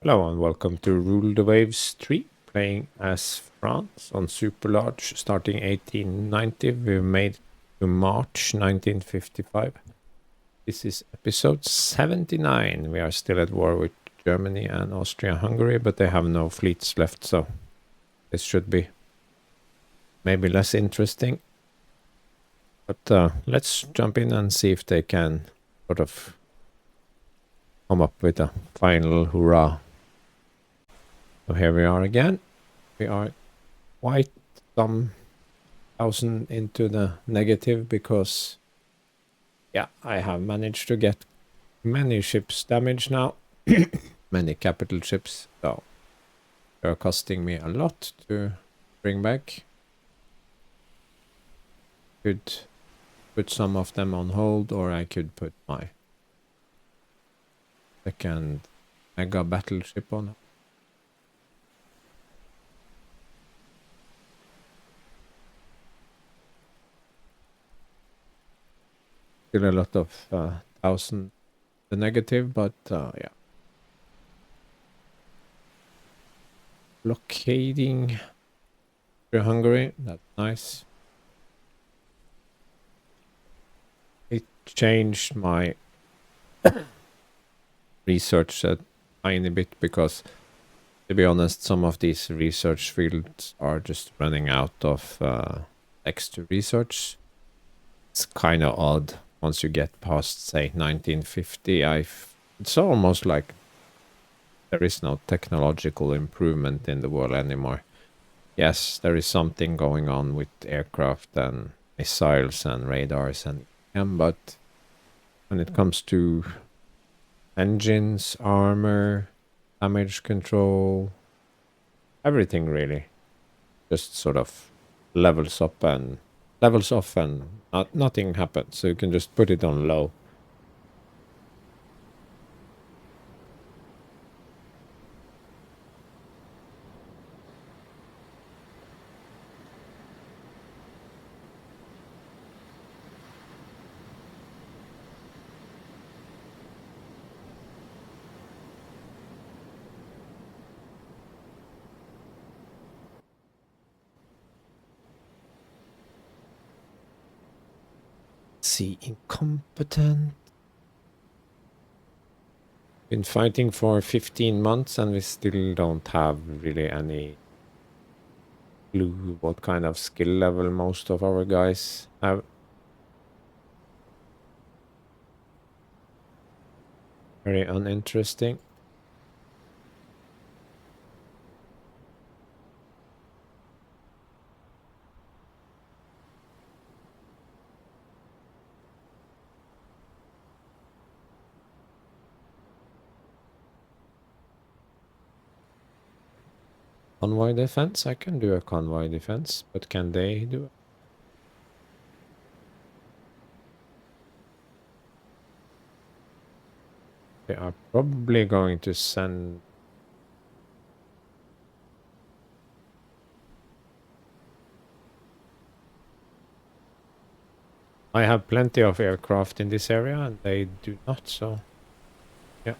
Hello and welcome to Rule the Waves 3, playing as France on Super Large, starting 1890. We made to March 1955. This is episode 79. We are still at war with Germany and Austria-Hungary, but they have no fleets left, so this should be maybe less interesting. But let's jump in and see if they can sort of come up with a final hurrah. So here we are again. We are quite some thousand into the negative because, yeah, I have managed to get many ships damaged now. Many capital ships, so they're costing me a lot to bring back. Could put some of them on hold, or I could put my second mega battleship on. Still a lot of thousand the negative, but yeah. Blockading Hungary, that's nice. It changed my research a tiny bit because, to be honest, some of these research fields are just running out of text to research. It's kind of odd once you get past, say, 1950. It's almost like there is no technological improvement in the world anymore. Yes, there is something going on with aircraft and missiles and radars and but when it comes to engines, armor, damage control, everything really just sort of levels up and levels off and nothing happens. So you can just put it on low. See, incompetent. Been fighting for 15 months and we still don't have really any clue what kind of skill level most of our guys have. Very uninteresting. Convoy defense? I can do a convoy defense, but can they do it? They are probably going to send... I have plenty of aircraft in this area and they do not, so... yeah.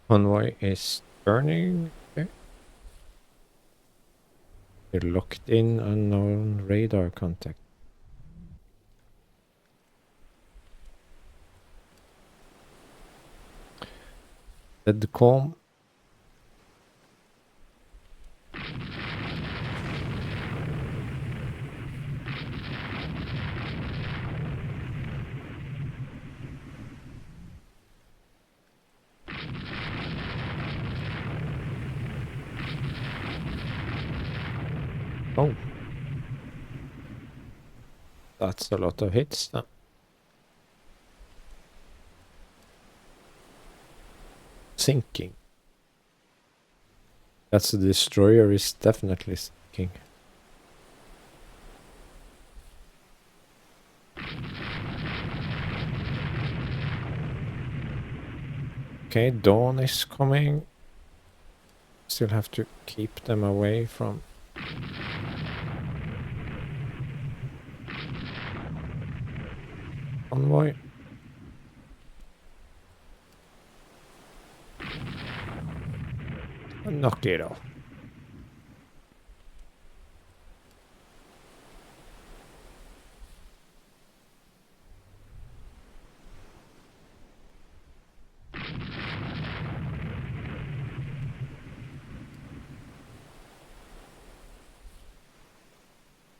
Convoy is turning. Okay. They're locked in, unknown radar contact. Dead calm. Oh. That's a lot of hits now. Sinking. That's a destroyer is definitely sinking. Okay, dawn is coming. Still have to keep them away from convoy. And knock it off.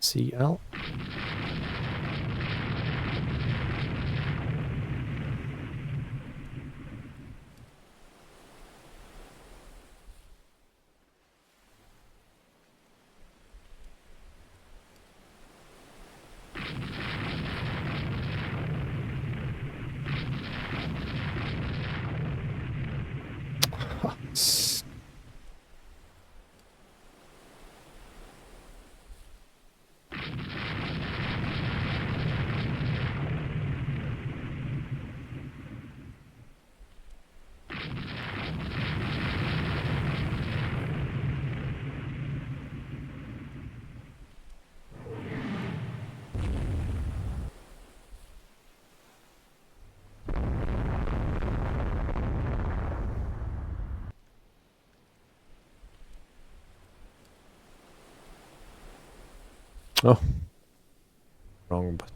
CL. Oh, wrong button.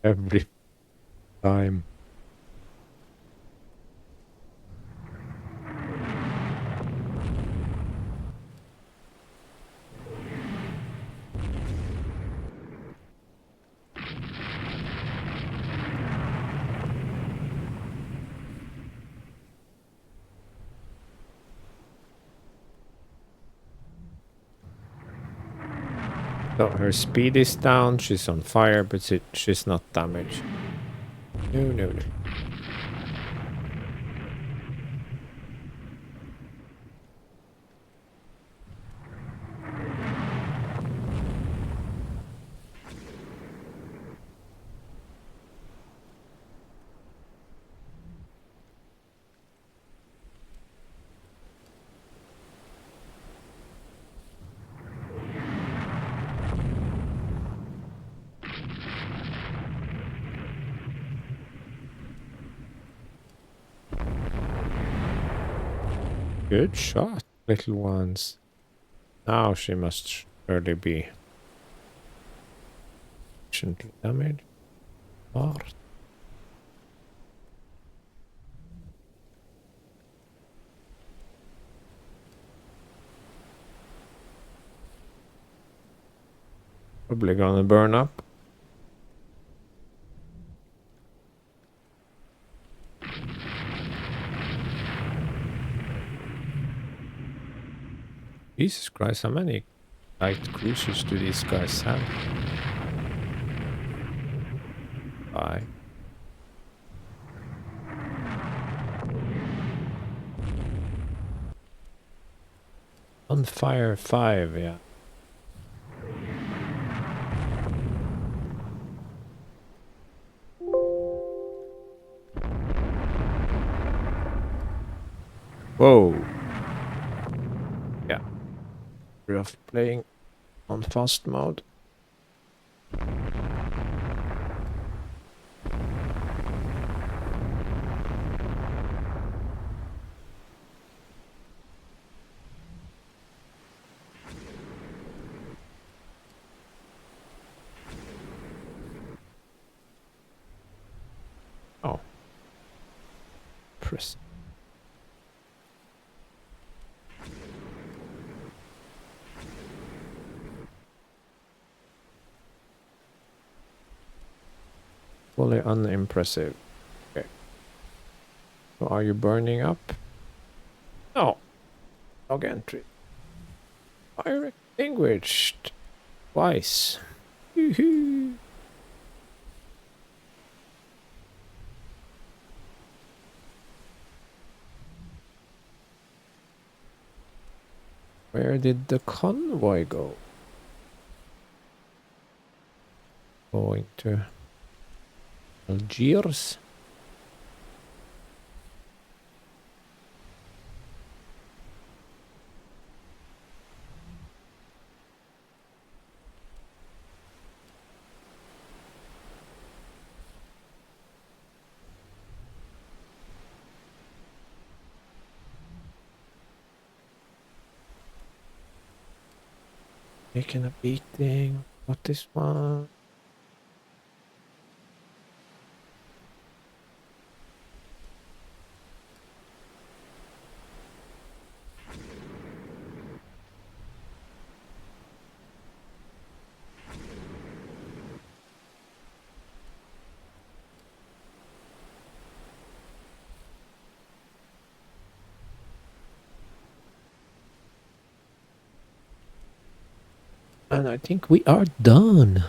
Every time. So her speed is down, she's on fire, but she's not damaged. No, no, no. Good shot, little ones. Now she must surely be sufficiently damaged. Smart. Probably gonna burn up. Jesus Christ, how many light cruisers do these guys have? 5. On fire 5, yeah. Whoa. Yeah. Rough playing on fast mode. interest. Fully unimpressive. Okay. So are you burning up? No. Log entry. Fire extinguished. Twice. Woohoo. Where did the convoy go? Going to Algiers? Taking a beating. What this one? And I think we are done.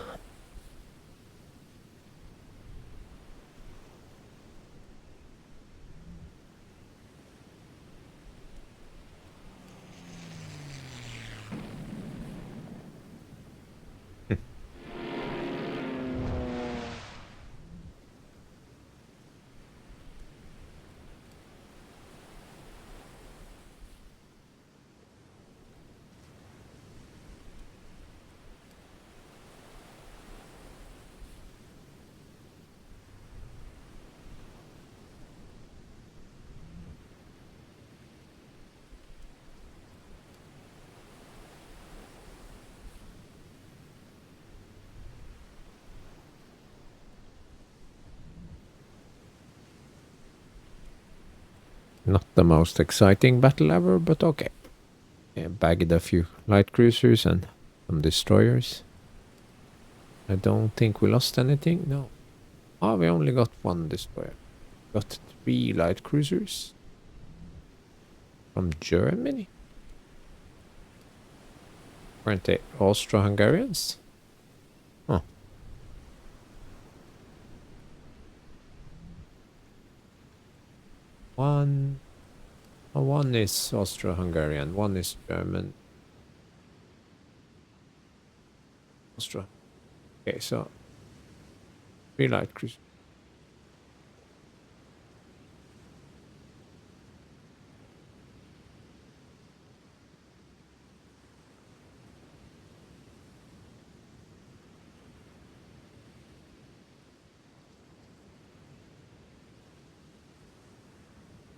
Not the most exciting battle ever, but okay. Yeah, bagged a few light cruisers and some destroyers. I don't think we lost anything. No. Oh, we only got one destroyer. Got 3 light cruisers. From Germany? Weren't they Austro-Hungarians? Huh. One is Austro-Hungarian, one is German. Austro. Okay, so 3 light cruisers.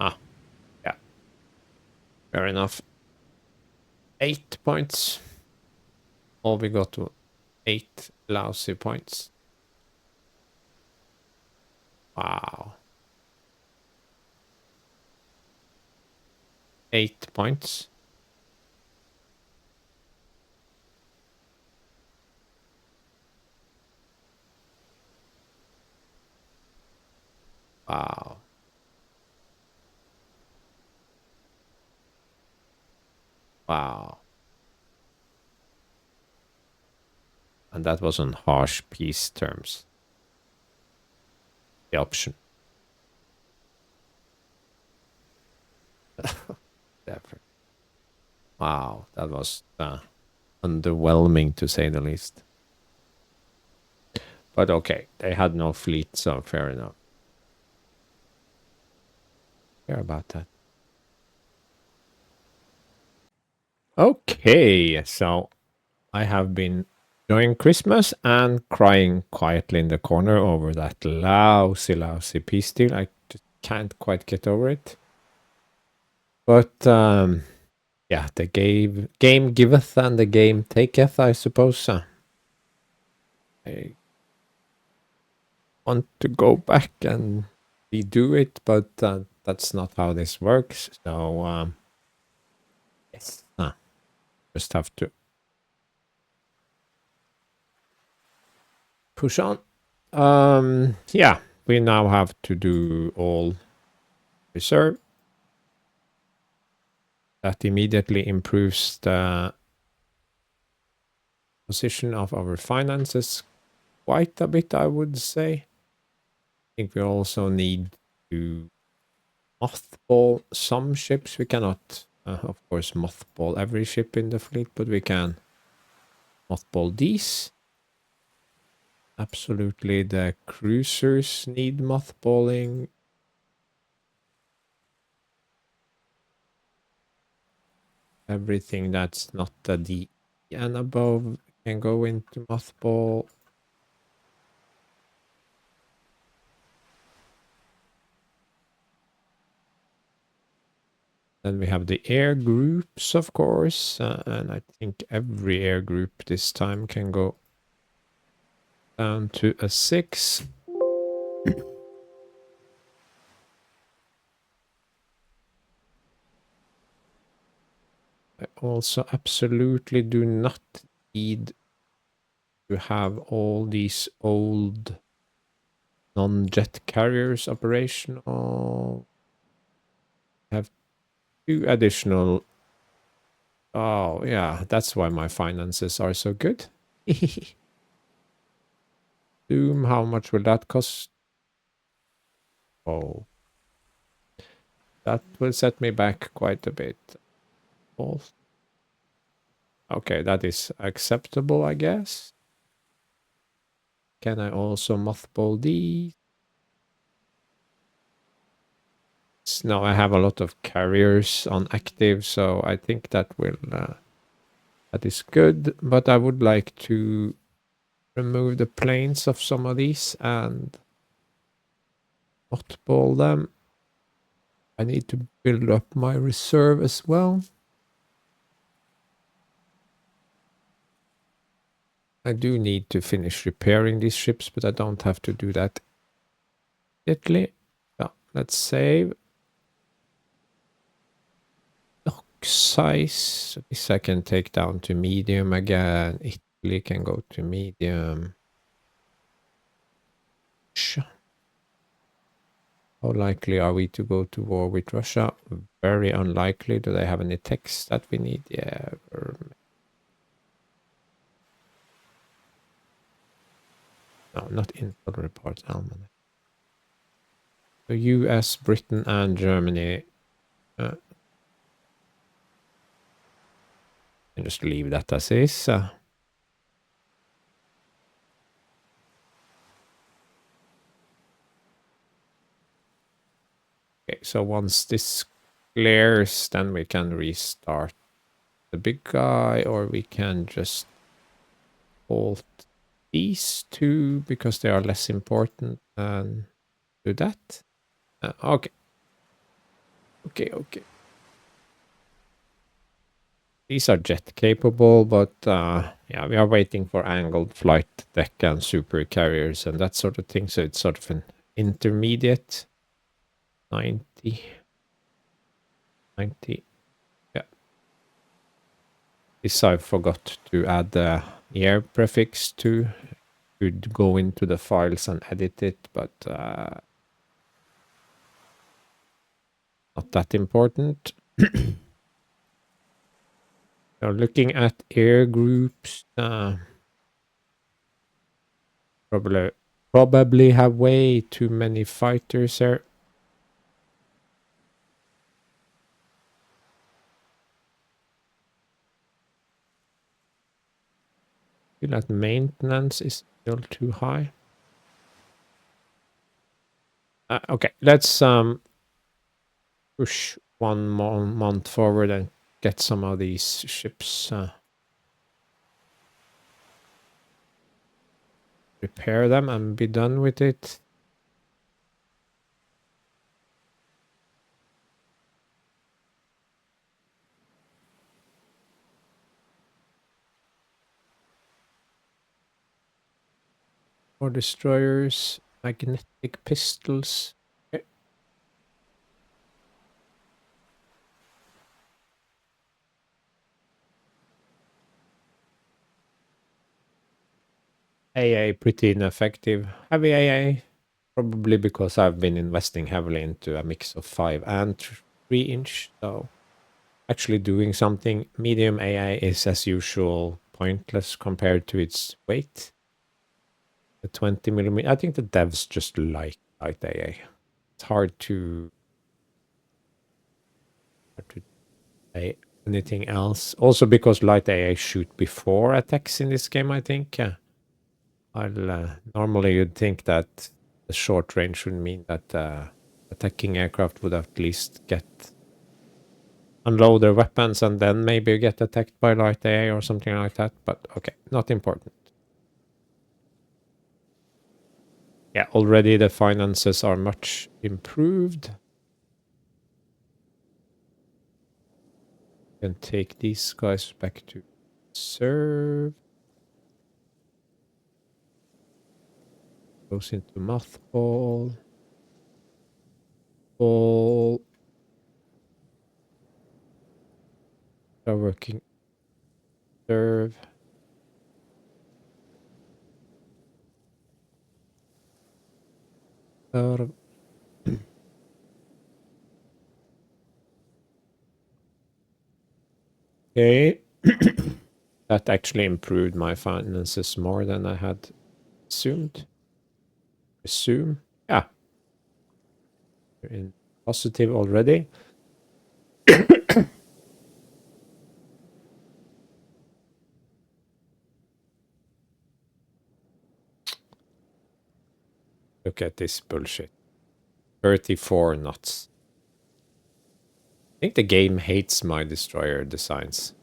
Ah, yeah. Fair enough. 8 points. All we got to 8 lousy points. Wow. 8 points. Wow. Wow. And that was on harsh peace terms. The option. Wow, that was underwhelming to say the least. But okay, they had no fleet, so fair enough. Care about that. Okay, so I have been enjoying Christmas and crying quietly in the corner over that lousy peace deal. I just can't quite get over it. But yeah, the game giveth and the game taketh, I suppose. I want to go back and redo it, but that that's not how this works. So yes, just have to push on. Yeah, we now have to do all reserve. That immediately improves the position of our finances quite a bit, I would say. I think we also need to mothball some ships. We cannot, of course, mothball every ship in the fleet, but we can mothball these. Absolutely, the cruisers need mothballing. Everything that's not a D and above can go into mothball. Then we have the air groups, of course, and I think every air group this time can go down to a 6. I also absolutely do not need to have all these old non-jet carriers operational. Have 2 additional. Oh, yeah, that's why my finances are so good. Doom, how much will that cost? Oh, that will set me back quite a bit. Oh, okay, that is acceptable, I guess. Can I also mothball these? No, I have a lot of carriers on active, so I think that will that is good. But I would like to remove the planes of some of these and mothball them. I need to build up my reserve as well. I do need to finish repairing these ships, but I don't have to do that immediately. So let's save. Dock size. This I can take down to medium again. Italy can go to medium. How likely are we to go to war with Russia? Very unlikely. Do they have any text that we need? Yeah. No, not intel report. Almanac. So US, Britain, and Germany. And just leave that as is. Okay, so once this clears, then we can restart the big guy, or we can just halt these 2 because they are less important and do that. Okay. Okay. These are jet capable, but yeah, we are waiting for angled flight deck and super carriers and that sort of thing. So it's sort of an intermediate 90. Yeah. This I forgot to add the year prefix to. Could go into the files and edit it, but not that important. Now looking at air groups, probably have way too many fighters here. Feel that maintenance is still too high. Okay, let's push 1 more month forward and get some of these ships repair them and be done with it. Or destroyers, magnetic pistols. Okay. AA pretty ineffective. Heavy AA, probably because I've been investing heavily into a mix of 5 and 3 inch. So actually doing something medium AA is as usual pointless compared to its weight. The 20 millimeter. I think the devs just like light AA. It's hard to say anything else. Also because light AA shoot before attacks in this game, I think. I'll normally you'd think that the short range would mean that attacking aircraft would at least get unload their weapons and then maybe get attacked by light AA or something like that. But okay, not important. Yeah, already the finances are much improved. Can take these guys back to serve. Goes into mothball. Ball. Are working. Serve. Serve. Okay. That actually improved my finances more than I had assumed. Assume. Yeah. We're in positive already. Look at this bullshit. 34 knots. I think the game hates my destroyer designs.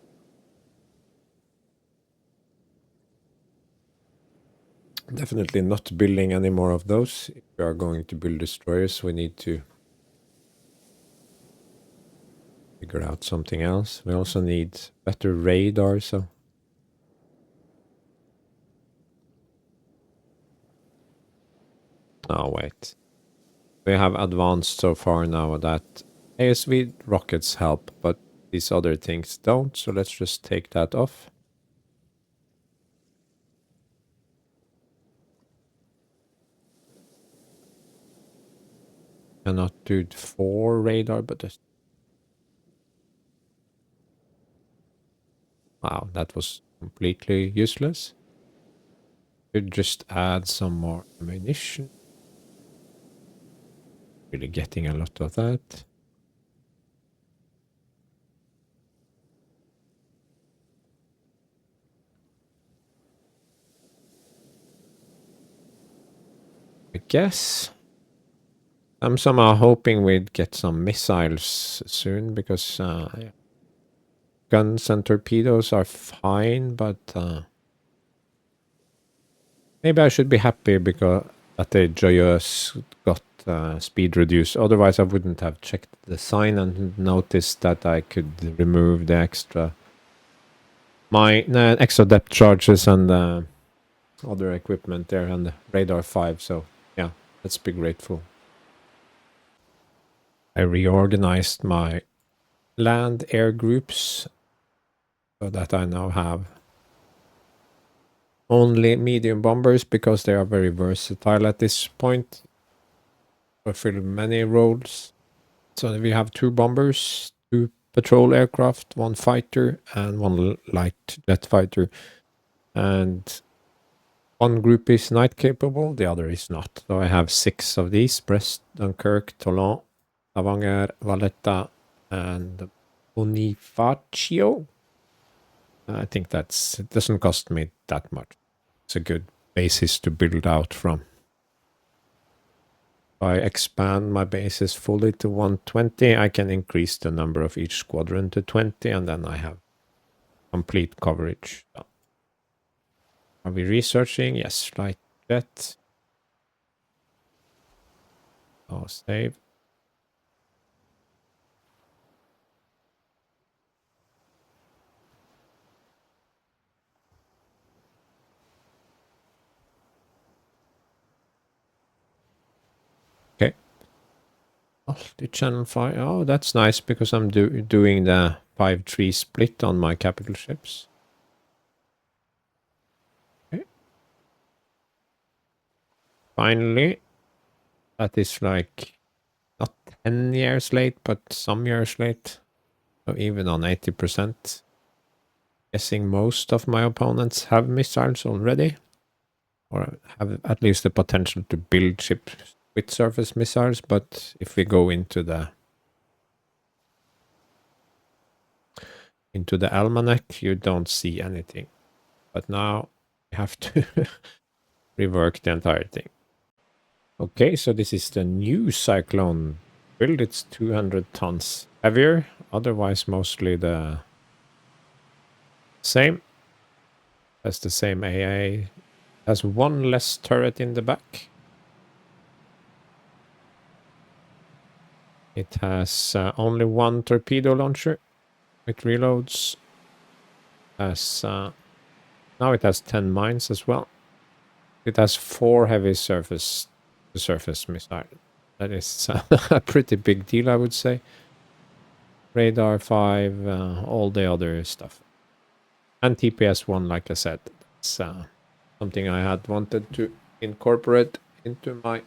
Definitely not building any more of those. If we are going to build destroyers, we need to figure out something else. We also need better radar, so... Oh, wait. We have advanced so far now that ASV rockets help, but these other things don't, so let's just take that off. Cannot do 4 radar, but this... Wow, that was completely useless. Could just add some more ammunition. Really getting a lot of that. I guess. I'm somehow hoping we'd get some missiles soon because guns and torpedoes are fine, but maybe I should be happy because that the Joyeuse got speed reduced. Otherwise, I wouldn't have checked the sign and noticed that I could remove the extra extra depth charges and other equipment there and the radar 5. So yeah, let's be grateful. I reorganized my land air groups so that I now have only medium bombers because they are very versatile at this point. Fulfill many roles. So we have 2 bombers, 2 patrol aircraft, 1 fighter, and 1 light jet fighter. And one group is night capable, the other is not. So I have 6 of these: Brest, Dunkirk, Toulon, Stavanger, Valletta, and Bonifacio. I think it doesn't cost me that much. It's a good basis to build out from. If I expand my bases fully to 120, I can increase the number of each squadron to 20, and then I have complete coverage. Are we researching? Yes, light jet. Oh, save. Okay. Multi-channel fire. Oh, that's nice because I'm doing the 5-3 split on my capital ships. Okay. finally. That is like not 10 years late, but some years late. So even on 80%. Guessing most of my opponents have missiles already, or have at least the potential to build ships with surface missiles. But if we go into the almanac, you don't see anything. But now we have to rework the entire thing. Okay, so this is the new Cyclone build. It's 200 tons heavier, otherwise mostly the same. Has the same AA. Has one less turret in the back. It has only one torpedo launcher. It reloads. Has now it has 10 mines as well. It has 4 heavy surface missile. That is a pretty big deal, I would say. Radar 5, all the other stuff. And TPS 1, like I said. That's something I had wanted to incorporate into my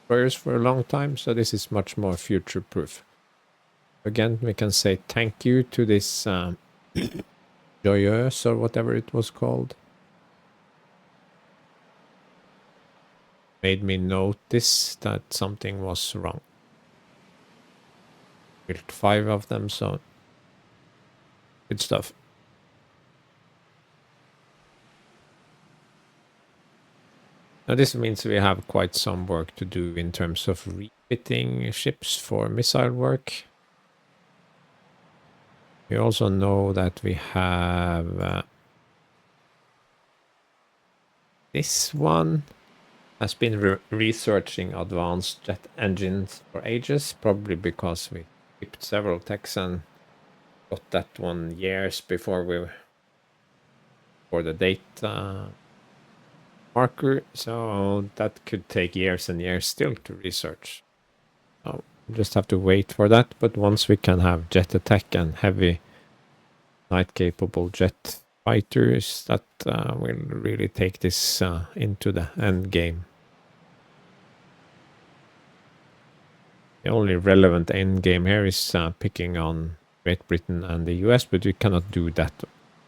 prayers for a long time. So this is much more future-proof. Again, we can say thank you to this Joyeuse or whatever it was called. Made me notice that something was wrong. Built 5 of them, so good stuff. Now this means we have quite some work to do in terms of refitting ships for missile work. We also know that we have this one has been researching advanced jet engines for ages, probably because we skipped several techs and got that one years before for the date marker, so that could take years and years still to research. So we just have to wait for that, but once we can have jet attack and heavy night capable jet fighters, that will really take this into the end game. The only relevant end game here is picking on Great Britain and the US, but we cannot do that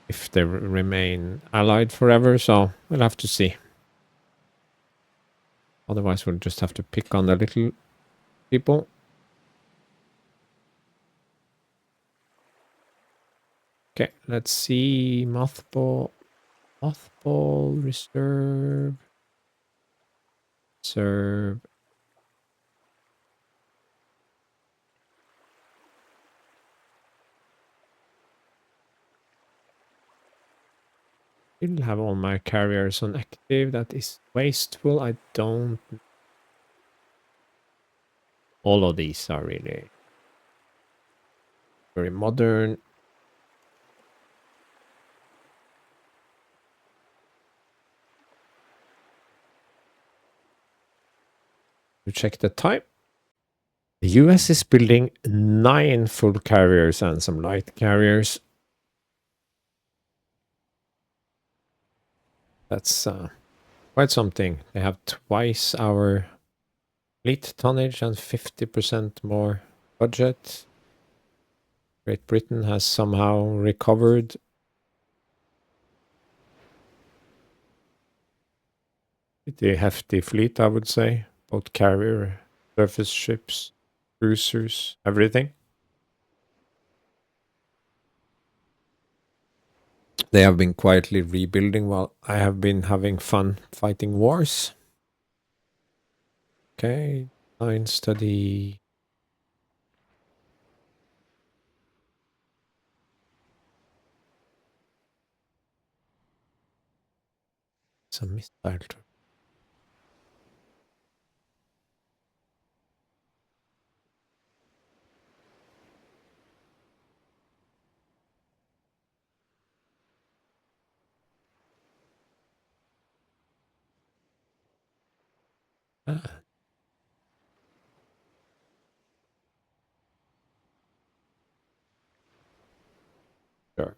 if they remain allied forever, so we'll have to see. Otherwise, we'll just have to pick on the little people. Okay, let's see. Mothball, reserve, serve. Still have all my carriers on active. That is wasteful. I don't. All of these are really very modern. To check the time. The US is building 9 full carriers and some light carriers. That's quite something. They have twice our fleet tonnage and 50% more budget. Great Britain has somehow recovered. Pretty hefty fleet, I would say. Both carrier, surface ships, cruisers, everything. They have been quietly rebuilding while I have been having fun fighting wars. Okay, line study. Some missile. Ah, sure.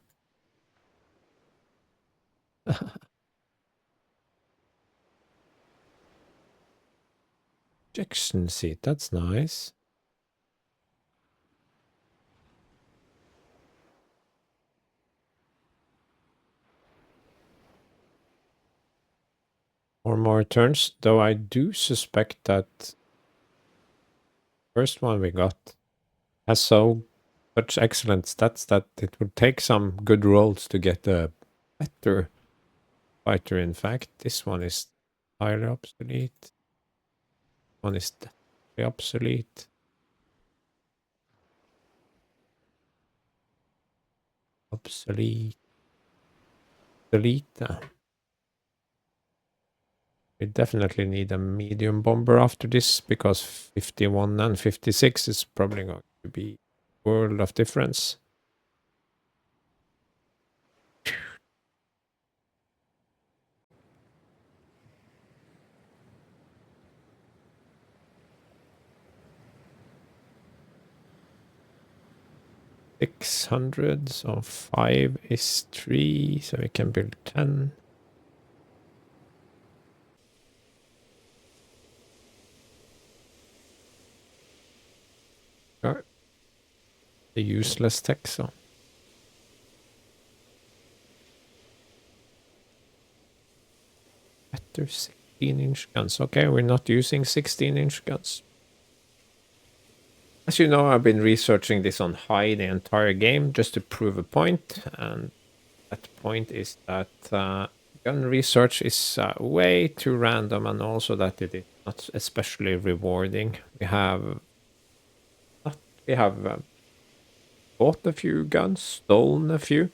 Ejection seat, that's nice. Or more turns, though I do suspect that first one we got has such excellent stats that it would take some good rolls to get a better fighter. In fact, this one is highly obsolete. One is definitely obsolete. Obsolete. Delete. We definitely need a medium bomber after this because 51 and 56 is probably going to be a world of difference. $600, so 5 is 3, so we can build 10. Sure. The useless tech, so. Better 16-inch guns. Okay, we're not using 16-inch guns. As you know, I've been researching this on high the entire game just to prove a point, and that point is that gun research is way too random, and also that it is not especially rewarding. We have bought a few guns, stolen a few,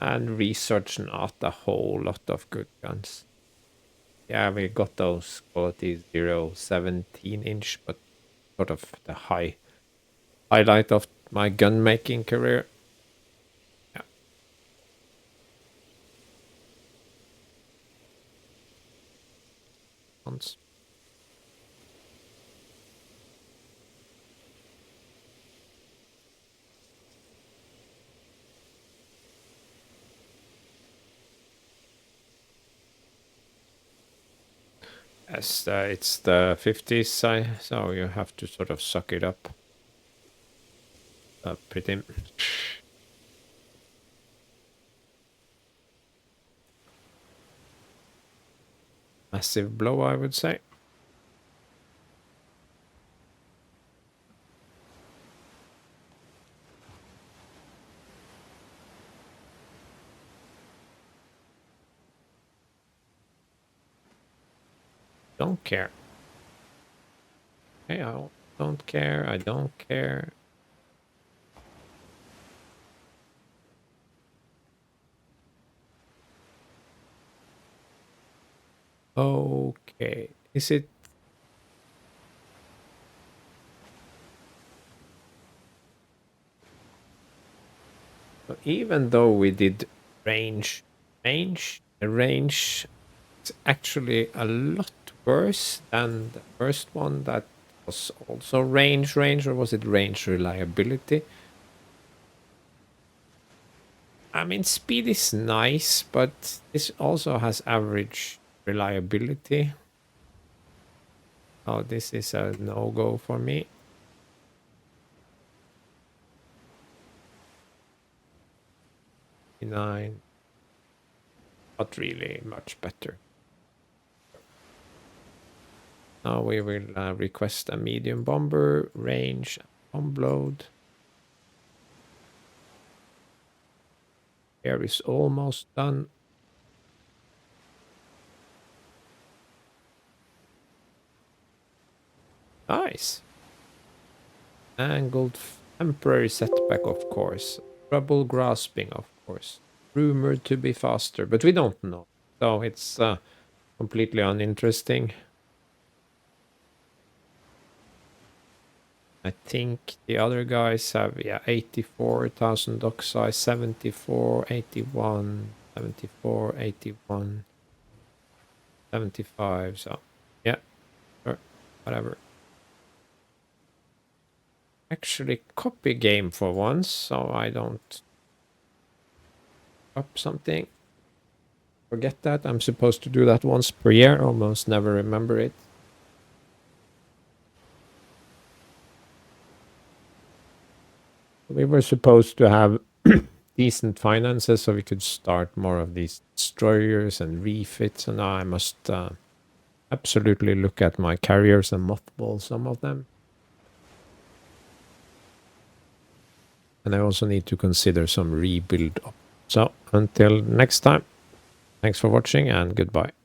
and researched not a whole lot of good guns. Yeah, we got those quality 17-inch, but sort of the highlight of my gun making career. Yeah. Once. Yes, it's the 50s, so you have to sort of suck it up. Pretty. Massive blow, I would say. Don't care. Hey, I don't care. I don't care. Okay. Is it? Even though we did the range is actually a lot worse than the first one that was also range, or was it range reliability? I mean, speed is nice, but this also has average reliability. Oh, this is a no-go for me. 9, not really much better. Now we will request a medium bomber, range, bomb load. Air is almost done. Nice. Angled temporary setback, of course. Trouble grasping, of course. Rumored to be faster, but we don't know. So it's completely uninteresting. I think the other guys have, yeah, 84,000 dock size, 74, 81, 74, 81, 75. So, yeah, sure, whatever. Actually, copy game for once, so I don't up something. Forget that. I'm supposed to do that once per year. Almost never remember it. We were supposed to have decent finances so we could start more of these destroyers and refits, and now I must absolutely look at my carriers and mothball some of them. And I also need to consider some rebuild. So until next time, thanks for watching and goodbye.